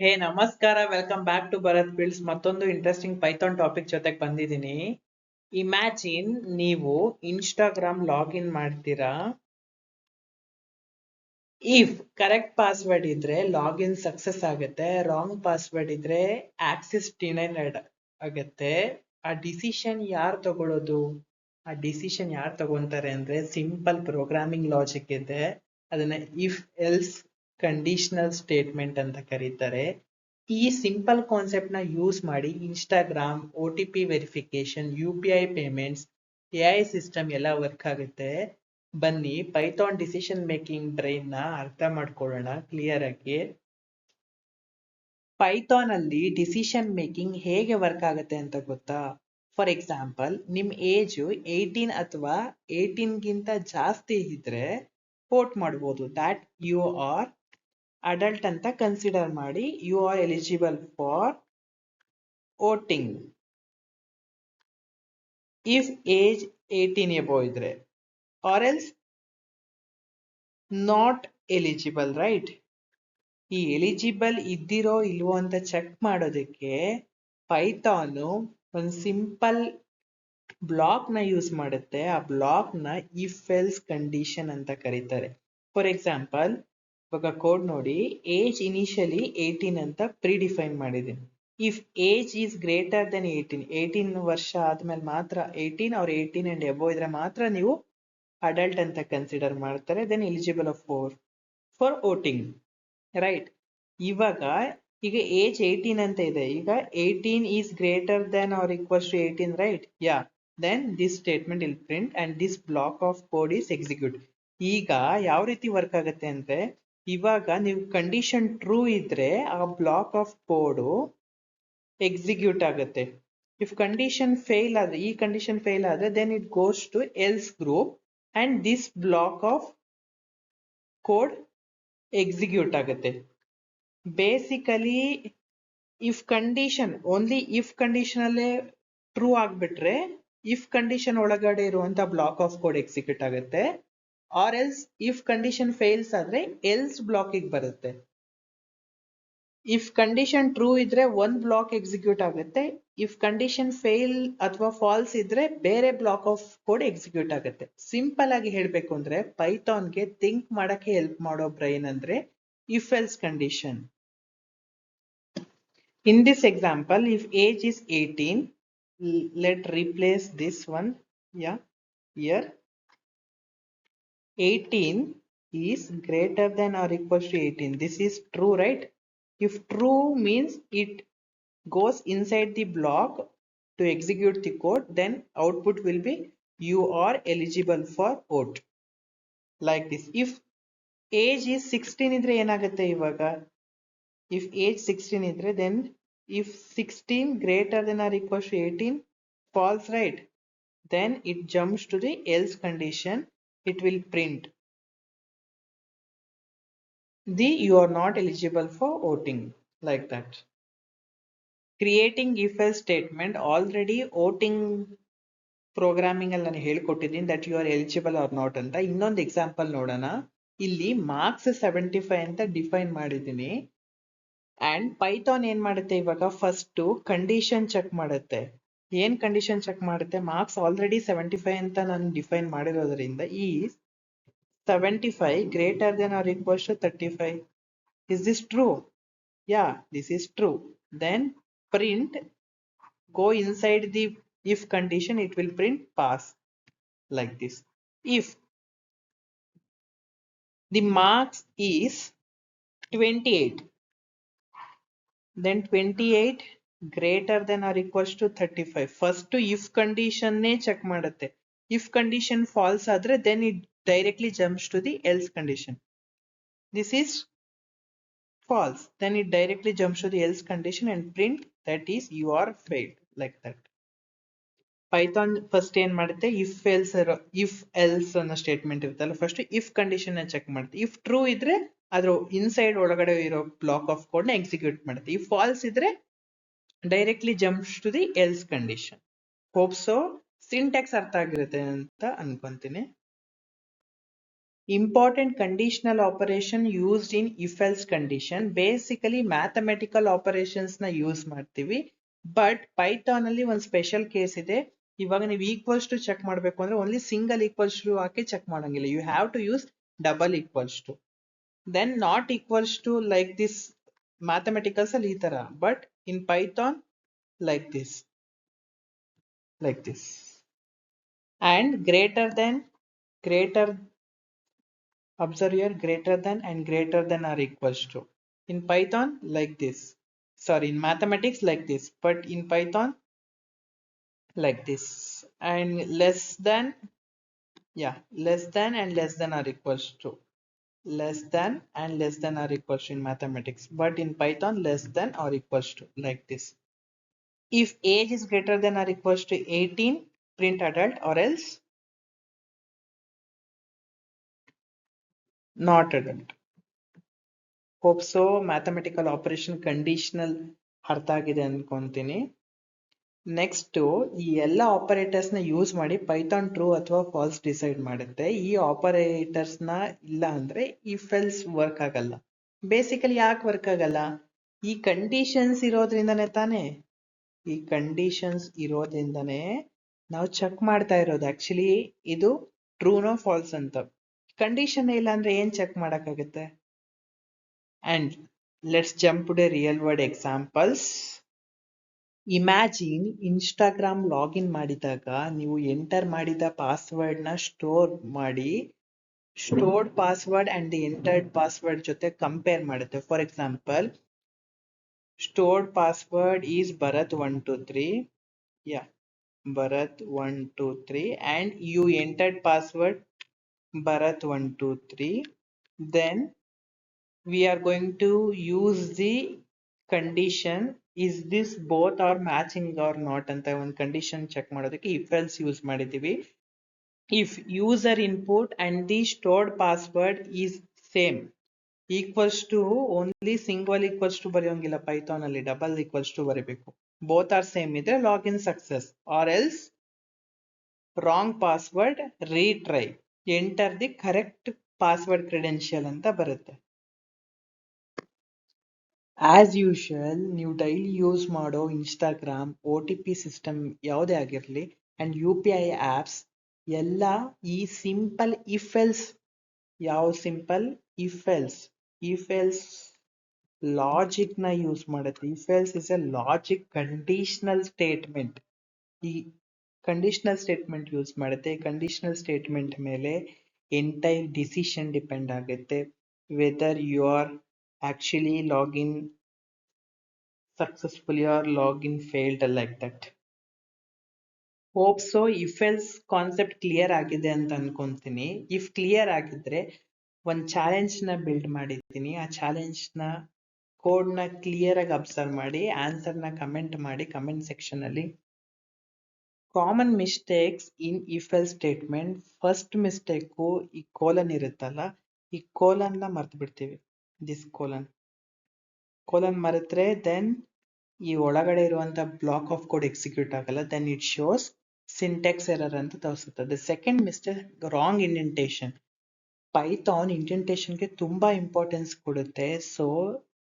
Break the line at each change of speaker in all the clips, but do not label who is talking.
ಹೇ ನಮಸ್ಕಾರ, welcome back to Bharat builds. ಮತ್ತೊಂದು interesting python topic ಜೊತೆಗೆ ಬಂದಿದ್ದೀನಿ. ಇಮ್ಯಾಜಿನ್ ನೀವು ಇನ್ಸ್ಟಾಗ್ರಾಮ್ ಲಾಗಿನ್ ಮಾಡ್ತೀರಾ. ಇಫ್ ಕರೆಕ್ಟ್ ಪಾಸ್ವರ್ಡ್ ಇದ್ರೆ ಲಾಗಿನ್ ಸಕ್ಸಸ್ ಆಗುತ್ತೆ, ರಾಂಗ್ ಪಾಸ್ವರ್ಡ್ ಇದ್ರೆ ಆಕ್ಸೆಸ್ ಡಿನೈಡ್ ಆಗುತ್ತೆ. ಆ ಡಿಸಿಷನ್ ಯಾರು ತಗೊಳ್ಳೋದು? ಆ ಡಿಸಿಷನ್ ಯಾರು ತಗೊಂತಾರೆ ಅಂದ್ರೆ ಸಿಂಪಲ್ ಪ್ರೋಗ್ರಾಮಿಂಗ್ ಲಾಜಿಕ್ ಇದೆ. ಅದನ್ನ ಇಫ್ ಎಲ್ಸ್ ಕಂಡೀಷನಲ್ ಸ್ಟೇಟ್ಮೆಂಟ್ ಅಂತ ಕರೀತಾರೆ. ಈ ಸಿಂಪಲ್ ಕಾನ್ಸೆಪ್ಟ್ ನ ಯೂಸ್ ಮಾಡಿ Instagram, OTP verification, UPI payments, AI system ಎಲ್ಲ ವರ್ಕ್ ಆಗುತ್ತೆ. ಬನ್ನಿ ಪೈಥಾನ್ ಡಿಸಿಷನ್ ಮೇಕಿಂಗ್ ಬ್ರೈನ್ ನ ಅರ್ಥ ಮಾಡ್ಕೊಳ್ಳೋಣ ಕ್ಲಿಯರ್ ಆಗಿ. ಪೈಥಾನ್ ಅಲ್ಲಿ ಡಿಸಿಷನ್ ಮೇಕಿಂಗ್ ಹೇಗೆ ವರ್ಕ್ ಆಗುತ್ತೆ ಅಂತ ಗೊತ್ತಾ? ಫಾರ್ ಎಕ್ಸಾಂಪಲ್, ನಿಮ್ ಏಜ್ 18 ಅಥವಾ 18 ಗಿಂತ ಜಾಸ್ತಿ ಇದ್ರೆ ವೋಟ್ ಮಾಡ್ಬೋದು. ದಾಟ್ ಯು ಆರ್ ಅಡಲ್ಟ್ ಅಂತ ಕನ್ಸಿಡರ್ ಮಾಡಿ, you are eligible for voting. If age 18 above ಇದ್ರೆ, or else not eligible, right? ಈ ಎಲಿಜಿಬಲ್ ಇದ್ದಿರೋ ಇಲ್ವೋ ಅಂತ ಚೆಕ್ ಮಾಡೋದಕ್ಕೆ ಪೈಥಾನ್ ಒಂದು ಸಿಂಪಲ್ ಬ್ಲಾಕ್ ನ ಯೂಸ್ ಮಾಡುತ್ತೆ. ಆ ಬ್ಲಾಕ್ ನ ಇಫ್ ಎಲ್ಸ್ ಕಂಡೀಷನ್ ಅಂತ ಕರೀತಾರೆ. ಫಾರ್ ಎಕ್ಸಾಂಪಲ್, ಇವಾಗ ಕೋಡ್ ನೋಡಿ, ಏಜ್ ಇನಿಷಿಯಲಿ 18 ಅಂತ ಪ್ರಿಡಿಫೈನ್ ಮಾಡಿದ್ದೀನಿ. If age is greater then 18 ವರ್ಷ ಆದ್ಮೇಲೆ ಮಾತ್ರ, 18 or 18 and ಎಬೋ ಇದ್ರೆ ಮಾತ್ರ ನೀವು ಅಡಲ್ಟ್ ಅಂತ ಕನ್ಸಿಡರ್ ಮಾಡ್ತಾರೆ. Then eligible for voting, right? ಇವಾಗ ಈಗ ಏಜ್ 18 ಅಂತ ಇದೆ. ಈಗ 18 is greater than or equals to 18, right? Yeah, then this statement will print and this block of code is execute. ಈಗ ಯಾವ ರೀತಿ ವರ್ಕ್ ಆಗುತ್ತೆ ಅಂದ್ರೆ, ಇವಾಗ ನೀವು ಕಂಡೀಷನ್ ಟ್ರೂ ಇದ್ರೆ ಆ ಬ್ಲಾಕ್ ಆಫ್ ಕೋಡ್ ಎಕ್ಸಿಕ್ಯೂಟ್ ಆಗುತ್ತೆ. ಇಫ್ ಕಂಡೀಷನ್ ಫೇಲ್ ಆದ್ರೆ, ಈ ಕಂಡೀಷನ್ ಫೇಲ್ ಆದ್ರೆ, then it goes to else group and this block of code execute ಆಗುತ್ತೆ. Basically if condition, only if condition ಅಲ್ಲೇ ಟ್ರೂ ಆಗ್ಬಿಟ್ರೆ ಇಫ್ ಕಂಡೀಷನ್ ಒಳಗಡೆ ಇರುವಂತ ಬ್ಲಾಕ್ ಆಫ್ ಕೋಡ್ ಎಕ್ಸಿಕ್ಯೂಟ್ ಆಗುತ್ತೆ. Or else if condition fails ಆದ್ರೆ else ಬ್ಲಾಕಿಗೆ ಬರುತ್ತೆ. If condition true ಇದ್ರೆ ಒಂದ್ ಬ್ಲಾಕ್ ಎಕ್ಸಿಕ್ಯೂಟ್ ಆಗುತ್ತೆ. ಇಫ್ ಕಂಡೀಷನ್ ಫೇಲ್ ಅಥವಾ ಫಾಲ್ಸ್ ಇದ್ರೆ ಬೇರೆ ಬ್ಲಾಕ್ ಆಫ್ ಕೋಡ್ ಎಕ್ಸಿಕ್ಯೂಟ್ ಆಗುತ್ತೆ. ಸಿಂಪಲ್ ಆಗಿ ಹೇಳ್ಬೇಕು ಅಂದ್ರೆ ಪೈಥಾನ್ಗೆ ಥಿಂಕ್ ಮಾಡಕ್ಕೆ ಹೆಲ್ಪ್ ಮಾಡೋ ಬ್ರೈನ್ ಅಂದ್ರೆ if else condition. In this example, if age is 18, let's replace this one. Yeah, here 18 is greater than or equals to 18. This is true, right? If true means it goes inside the block to execute the code, then output will be you are eligible for vote, like this. If age is 16 idre enagutte ivaga? If age 16 idre, then if 16 greater than or equals to 18, false, right? Then it jumps to the else condition. It will print the you are not eligible for voting, like that. Creating if else statement already voting programming ಅಲ್ಲಿ ನಾನು ಹೇಳ್ಕೊಟ್ಟಿದ್ದೀನಿ that you are eligible or not ಅಂತ. ಇನ್ನೊಂದು example ನೋಡೋಣ. ಇಲ್ಲಿ marks 75 ಅಂತ define ಮಾಡಿದ್ದೀನಿ. And Python ಏನ್ ಮಾಡುತ್ತೆ ಇವಾಗ, ಫಸ್ಟ್ ಕಂಡೀಷನ್ ಚೆಕ್ ಮಾಡುತ್ತೆ. ಏನ್ ಕಂಡೀಷನ್ ಚೆಕ್ ಮಾಡುತ್ತೆ? ಮಾರ್ಕ್ಸ್ ಆಲ್ರೆಡಿ 75 ಅಂತ ನಾನು ಡಿಫೈನ್ ಮಾಡಿರೋದ್ರಿಂದ ಈ 75 greater than or equals to 35. Is this true? Yeah, this is true. Then print, go inside the if condition, it will print pass, like this. If the marks is 28, then 28 greater than or equals to 35. First if condition ne check ಮಾಡುತ್ತೆ. If condition false ಆದ್ರೆ then it directly jumps to the else condition. This is false, then it directly jumps to the else condition and print that is you are failed, like that. Python first ಏನ್ ಮಾಡುತ್ತೆ, if else ಅನ್ನೋ statement ಇರುತ್ತಲ್ಲ, first if condition check ಮಾಡುತ್ತೆ. If true ಇದ್ರೆ ಅದ್ರ inside ಒಳಗಡೆ ಇರೋ block of code ನ ಎಕ್ಸಿಕ್ಯೂಟ್ ಮಾಡುತ್ತೆ. ಇಫ್ ಫಾಲ್ಸ್ ಇದ್ರೆ directly jumps to the else condition. Hope so syntax ಅರ್ಥ ಆಗಿರುತ್ತೆ ಅಂತ ಅನ್ಕೊಂತೀನಿ. Important conditional operation used in if else condition. Basically mathematical operations na use ಮಾಡ್ತೀವಿ. ಬಟ್ ಪೈಥಾನ್ ಅಲ್ಲಿ ಒಂದು ಸ್ಪೆಷಲ್ ಕೇಸ್ ಇದೆ. ಇವಾಗ ನೀವು ಈಕ್ವಲ್ಸ್ ಟು ಚೆಕ್ ಮಾಡಬೇಕು ಅಂದ್ರೆ ಓನ್ಲಿ ಸಿಂಗಲ್ ಈಕ್ವಲ್ಸ್ ಟು ಹಾಕಿ ಚೆಕ್ ಮಾಡಂಗಿಲ್ಲ. You have to use double equals to. Then not equals to like this mathematicals ಅಲ್ಲಿ ಈ ತರ. But in Python like this and greater observe here, greater than and greater than are equals to. In Python like this, sorry, in mathematics like this, but in Python like this. And less than, yeah, less than and less than are equals to. Less than and less than are equals to in mathematics, but in Python less than or equals to like this. If age is greater than or equals to 18, print adult, or else not adult. Hope so. Mathematical operation conditional ಅರ್ಥ ಆಗಿದೆ ಅನ್ಕೊಂತೀನಿ. Next ಈ ಎಲ್ಲ operators ನ use ಮಾಡಿ Python true ಅಥವಾ falls decide ಮಾಡುತ್ತೆ. ಈ ಆಪರೇಟರ್ಸ್ ನ ಇಲ್ಲ ಅಂದ್ರೆ ಇಫ್ ಎಲ್ಸ್ ವರ್ಕ್ ಆಗಲ್ಲ. ಬೇಸಿಕಲಿ ಯಾಕೆ ವರ್ಕ್ ಆಗಲ್ಲ? ಈ ಕಂಡೀಷನ್ಸ್ ಇರೋದ್ರಿಂದನೇ ತಾನೇ. ಈ ಕಂಡೀಷನ್ಸ್ ಇರೋದ್ರಿಂದನೇ ನಾವು ಚೆಕ್ ಮಾಡ್ತಾ ಇರೋದು. ಆಕ್ಚುಲಿ ಇದು ಟ್ರೂನೋ ಫಾಲ್ಸ್ ಅಂತ. ಕಂಡೀಷನ್ ಇಲ್ಲ ಅಂದ್ರೆ ಏನ್ check ಮಾಡಕ್ಕಾಗುತ್ತೆ? And let's jump to the real world examples. Imagine Instagram login ಮಾಡಿದಾಗ ನೀವು ಎಂಟರ್ ಮಾಡಿದ ಪಾಸ್ವರ್ಡ್ ನ ಸ್ಟೋರ್ ಮಾಡಿ stored password and the entered password ಜೊತೆ ಕಂಪೇರ್ ಮಾಡುತ್ತೆ. For example, stored password is Bharat123, yeah, Bharat123, and you entered password Bharat123. Then we are going to use the condition, is this both are matching or not ಅಂತ ಒಂದು condition check ಮಾಡೋದಕ್ಕೆ if else use ಮಾಡಿದೀವಿ. if user input and the stored password is same equals to, only single equals to ಬರೆಯೋಂಗಿಲ್ಲ Python ಅಲ್ಲಿ, double equals to ಬರೀಬೇಕು. both are same ಇದ್ರೆ login success, or else wrong password retry, enter the correct password credential ಅಂತ ಬರುತ್ತೆ. As usual ನೀವು daily use ಮಾಡೋ Instagram, OTP system ಯಾವುದೇ ಆಗಿರಲಿ ಅಂಡ್ UPI ಆಪ್ಸ್ ಎಲ್ಲ ಈ ಸಿಂಪಲ್ ಇಫ್ ಎಲ್ಸ್, ಯಾವ ಸಿಂಪಲ್ ಇಫ್ ಎಲ್ಸ್ ಲಾಜಿಕ್ ನ ಯೂಸ್ ಮಾಡುತ್ತೆ. If else is a logic conditional statement. ಈ ಕಂಡೀಷನಲ್ ಸ್ಟೇಟ್ಮೆಂಟ್ ಯೂಸ್ ಮಾಡುತ್ತೆ. ಕಂಡೀಷನಲ್ ಸ್ಟೇಟ್ಮೆಂಟ್ ಮೇಲೆ ಎಂಟೈರ್ ಡಿಸಿಷನ್ ಡಿಪೆಂಡ್ ಆಗುತ್ತೆ. Whether you are actually login successfully or login failed, like that. Hope so. if else concept clear ಆಗಿದೆ ಅಂತ ಅನ್ಕೊಂತೀನಿ. If clear ಆಗಿದ್ರೆ ಒಂದು challenge ನ ಬಿಲ್ಡ್ ಮಾಡಿದ್ದೀನಿ. ಆ ಚಾಲೆಂಜ್ ನ ಕೋಡ್ ನ ಕ್ಲಿಯರ್ ಆಗಿ ಅಬ್ಸರ್ವ್ ಮಾಡಿ ಆನ್ಸರ್ ನ ಕಮೆಂಟ್ ಮಾಡಿ ಕಮೆಂಟ್ ಸೆಕ್ಷನ್ ಅಲ್ಲಿ. Common mistakes in if else statement. First mistake ಈ ಕೋಲನ್ ಇರುತ್ತಲ್ಲ, ಈ ಕೋಲನ್ ನ ಮರ್ತು ಬಿಡ್ತೀವಿ. ದಿಸ್ ಕೋಲನ್ ಮರೆತ್ರೆ ದೆನ್ ಈ ಒಳಗಡೆ ಇರುವಂತ ಬ್ಲಾಕ್ ಆಫ್ ಕೋಡ್ ಎಕ್ಸಿಕ್ಯೂಟ್ ಆಗಲ್ಲ. Then it shows syntax error ಅಂತ ತೋರಿಸುತ್ತದೆ. Second mistake, wrong indentation. Python ಇಂಡೆಂಟೇಶನ್ಗೆ ತುಂಬಾ ಇಂಪಾರ್ಟೆನ್ಸ್ ಕೊಡುತ್ತೆ. So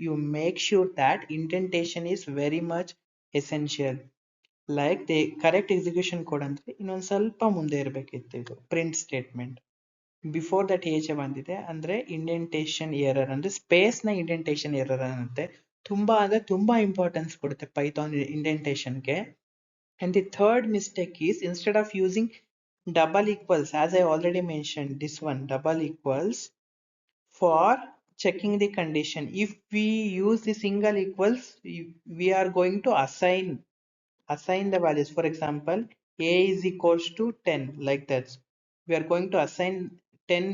you make sure that indentation is very much essential. Like the correct execution code ಅಂದ್ರೆ ಇನ್ನೊಂದು ಸ್ವಲ್ಪ ಮುಂದೆ ಇರಬೇಕಿತ್ತು. ಇದು print statement before that age ಬಂದಿದೆ ಅಂದ್ರೆ ಇಂಡೆಂಟೇಶನ್ ಎರರ್ ಅಂದ್ರೆ ಸ್ಪೇಸ್ ನ ಇಂಡೆಂಟೇಶನ್ ಎರರ್ ಅನ್ನತ್ತೆ. ತುಂಬಾ ಅಂದ್ರೆ ತುಂಬಾ ಇಂಪಾರ್ಟೆನ್ಸ್ ಕೊಡುತ್ತೆ ಪೈಥಾನ್ ಇಂಡೆಂಟೇಶನ್ಗೆ. And the third mistake is, instead of using double equals, as I already mentioned, this one double equals for checking the condition. If we use the single equals, we are going to assign the values. For example, a is equals to 10, like that. We are going to assign 10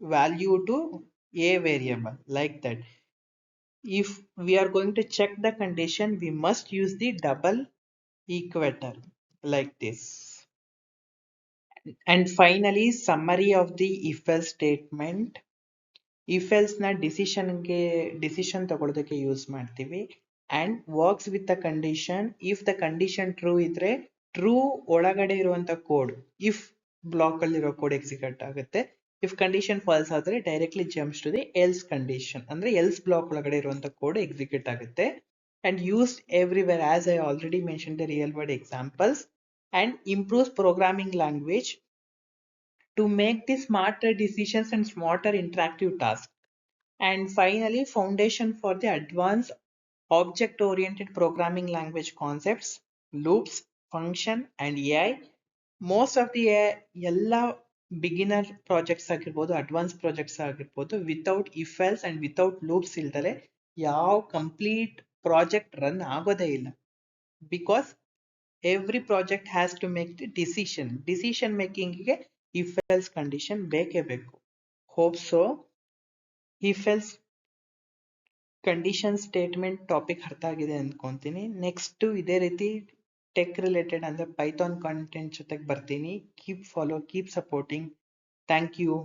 value to a variable, like that. If we are going to check the condition, we must use the double equator, like this. And finally, summary of the if else statement. if else ನ decision ತಗೊಳ್ಳೋದಕ್ಕೆ use ಮಾಡ್ತೀವಿ. And works with the condition. If the condition true ಇದ್ರೆ true ಒಳಗಡೆ ಇರುವಂತ code, if block ಅಲ್ಲಿರೋ code execute ಆಗುತ್ತೆ. If condition false ಆದ್ರೆ directly jumps to the else condition, ಅಂದ್ರೆ ಎಲ್ಸ್ ಬ್ಲಾಕ್ ಒಳಗಡೆ ಇರುವಂತ ಕೋಡ್ ಎಕ್ಸಿಕ್ಯೂಟ್ ಆಗುತ್ತೆ. And used everywhere as I already mention the real world examples, and improves programming language to make the smarter decisions and smarter interactive tasks. And finally, foundation for the advanced object-oriented programming language concepts, loops, function, and AI. Most of the ಎಲ್ಲ beginner projects ಆಗಿರ್ಬೋದು, advance projects ಆಗಿರ್ಬೋದು, without if else and without loops ಇಲ್ದಲೆ ಯಾವ complete project run ಆಗೋದೇ ಇಲ್ಲ. Because every project has to make the decision ಮೇಕಿಂಗ್ಗೆ if else condition ಬೇಕೇ ಬೇಕು. Hope so if else condition statement topic ಅರ್ಥ ಆಗಿದೆ ಅನ್ಕೊಂತೀನಿ. ನೆಕ್ಸ್ಟ್ ಇದೇ ರೀತಿ ಟೆಕ್ ರಿಲೇಟೆಡ್ ಅಂದ್ರೆ ಪೈಥಾನ್ ಕಾಂಟೆಂಟ್ ಜೊತೆಗೆ ಬರ್ತೀನಿ. Keep follow, keep supporting. Thank you.